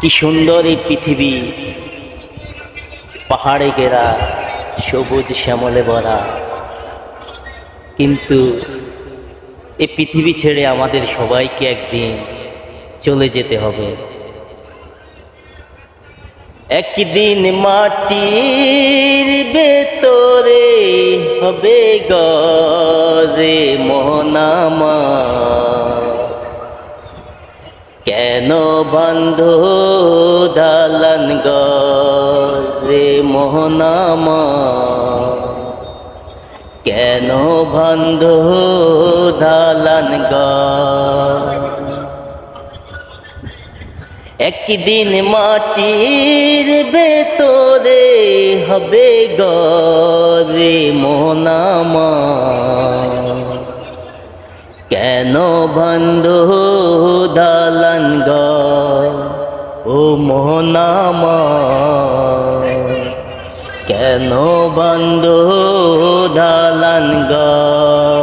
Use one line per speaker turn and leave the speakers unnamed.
কি সুন্দর এই পৃথিবী, পাহাড়ে ঘেরা, সবুজ শ্যামলে ভরা। কিন্তু এই পৃথিবী ছেড়ে আমাদের সবাইকে একদিন চলে যেতে হবে। একদিন মাটির ভেতরে হবে গরে মোহনামা। কেন বান্ধ দালান গরে মোহনামা? কেন বান্ধ দালান গর? একদিন মাটির ভেতরে হবে গরে মোহনামা। কেন বান্ধ দালান গর ও মোহনামা? কেন বান্ধ দালান গর?